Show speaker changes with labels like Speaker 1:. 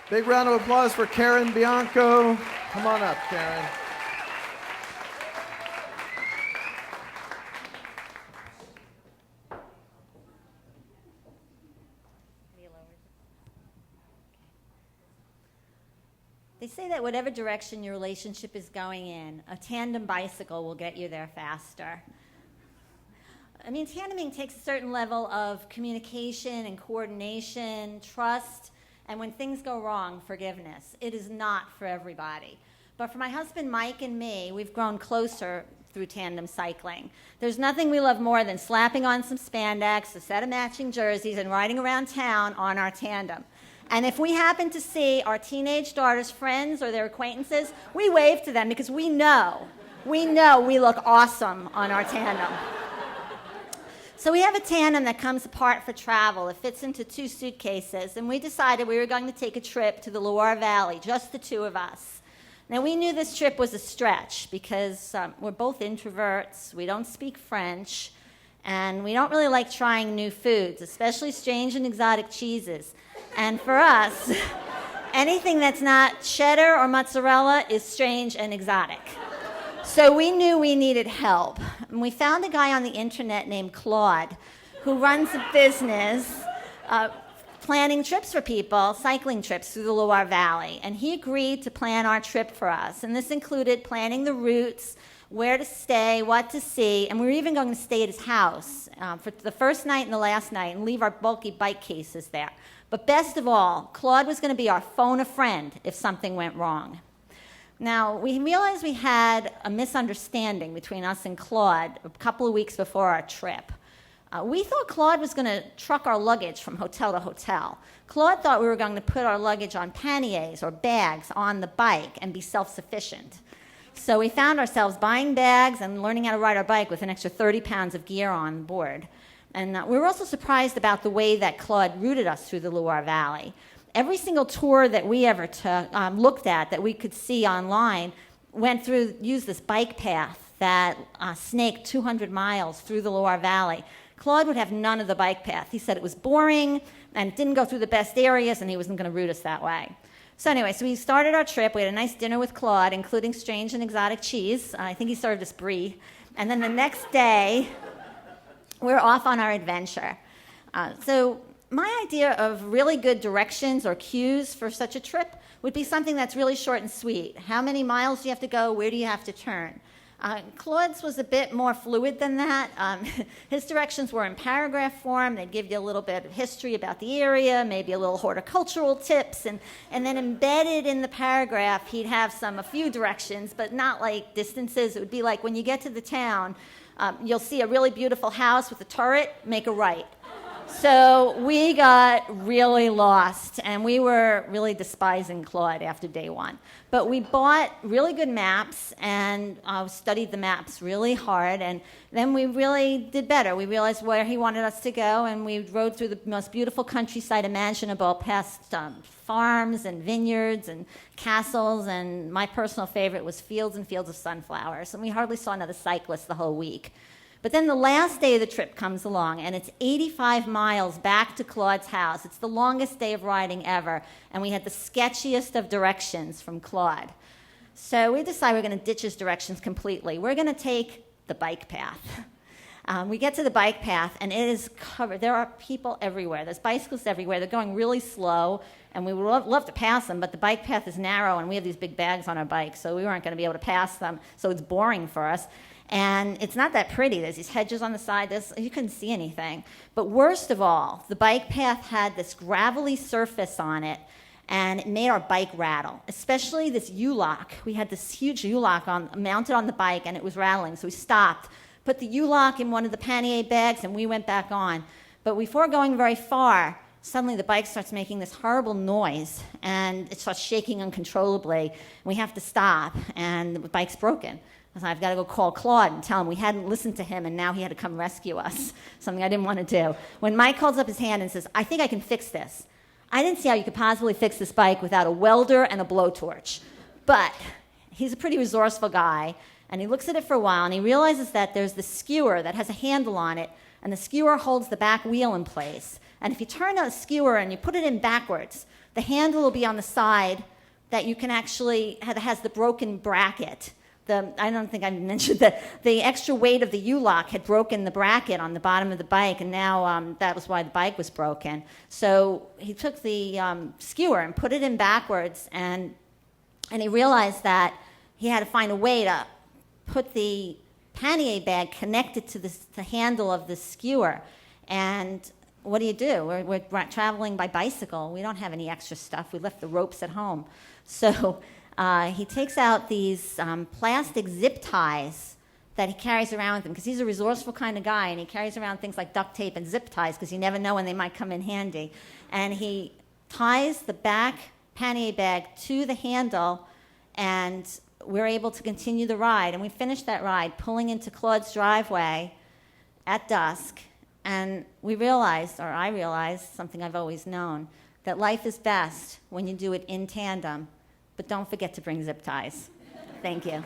Speaker 1: Big round of applause for Karen Bianco. Come on up, Karen.
Speaker 2: They say that whatever direction your relationship is going in, a tandem bicycle will get you there faster. I mean, tandeming takes a certain level of communication and coordination, trust, and when things go wrong, forgiveness. It is not for everybody. But for my husband Mike and me, we've grown closer through tandem cycling. There's nothing we love more than slapping on some spandex, a set of matching jerseys, and riding around town on our tandem. And if we happen to see our teenage daughter's friends or their acquaintances, we wave to them because we know we look awesome on our tandem. So we have a tandem that comes apart for travel. It fits into 2 suitcases, and we decided we were going to take a trip to the Loire Valley, just the 2 of us. Now, we knew this trip was a stretch because we're both introverts, we don't speak French, and we don't really like trying new foods, especially strange and exotic cheeses. And for us, anything that's not cheddar or mozzarella is strange and exotic. So we knew we needed help. And we found a guy on the internet named Claude who runs a business planning trips for people, cycling trips through the Loire Valley. And he agreed to plan our trip for us. And this included planning the routes, where to stay, what to see, and we were even going to stay at his house for the first night and the last night and leave our bulky bike cases there. But best of all, Claude was going to be our phone a friend if something went wrong. Now, we realized we had a misunderstanding between us and Claude a couple of weeks before our trip. We thought Claude was going to truck our luggage from hotel to hotel. Claude thought we were going to put our luggage on panniers or bags on the bike and be self-sufficient. So we found ourselves buying bags and learning how to ride our bike with an extra 30 pounds of gear on board. And we were also surprised about the way that Claude routed us through the Loire Valley. Every single tour that we ever looked at that we could see online used this bike path that snaked 200 miles through the Loire Valley. Claude would have none of the bike path. He said it was boring and it didn't go through the best areas and he wasn't going to route us that way. So anyway, so we started our trip. We had a nice dinner with Claude, including strange and exotic cheese. I think he served us brie. And then the next day, we're off on our adventure. So my idea of really good directions or cues for such a trip would be something that's really short and sweet. How many miles do you have to go? Where do you have to turn? Claude's was a bit more fluid than that. His directions were in paragraph form. They'd give you a little bit of history about the area, maybe a little horticultural tips, and then embedded in the paragraph, he'd have a few directions, but not like distances. It would be like when you get to the town, you'll see a really beautiful house with a turret, make a right. So we got really lost, and we were really despising Claude after day 1. But we bought really good maps and studied the maps really hard, and then we really did better. We realized where he wanted us to go, and we rode through the most beautiful countryside imaginable, past farms and vineyards and castles, and my personal favorite was fields and fields of sunflowers, and we hardly saw another cyclist the whole week. But then the last day of the trip comes along, and it's 85 miles back to Claude's house. It's the longest day of riding ever, and we had the sketchiest of directions from Claude. So we decided we're going to ditch his directions completely. We're going to take the bike path. We get to the bike path, and it is covered. There are people everywhere. There's bicyclists everywhere. They're going really slow, and we would love to pass them, but the bike path is narrow, and we have these big bags on our bikes, so we weren't going to be able to pass them, so it's boring for us. And it's not that pretty. There's these hedges on the side. You couldn't see anything. But worst of all, the bike path had this gravelly surface on it, and it made our bike rattle, especially this U-lock. We had this huge U-lock mounted on the bike, and it was rattling. So we stopped, put the U-lock in one of the pannier bags, and we went back on. But before going very far, suddenly the bike starts making this horrible noise, and it starts shaking uncontrollably. We have to stop, and the bike's broken. So I've got to go call Claude and tell him we hadn't listened to him and now he had to come rescue us, something I didn't want to do. When Mike holds up his hand and says, I think I can fix this. I didn't see how you could possibly fix this bike without a welder and a blowtorch. But he's a pretty resourceful guy, and he looks at it for a while, and he realizes that there's this skewer that has a handle on it, and the skewer holds the back wheel in place. And if you turn the skewer and you put it in backwards, the handle will be on the side that you can actually, that has the broken bracket. I don't think I mentioned that the extra weight of the U-lock had broken the bracket on the bottom of the bike, and now that was why the bike was broken. So he took the skewer and put it in backwards, and he realized that he had to find a way to put the pannier bag connected to the handle of the skewer. And what do? We're traveling by bicycle. We don't have any extra stuff. We left the ropes at home. So he takes out these plastic zip ties that he carries around with him, because he's a resourceful kind of guy, and he carries around things like duct tape and zip ties because you never know when they might come in handy. And he ties the back pannier bag to the handle, and we're able to continue the ride. And we finished that ride pulling into Claude's driveway at dusk, and we realized, or I realized, something I've always known, that life is best when you do it in tandem. But don't forget to bring zip ties. Thank you.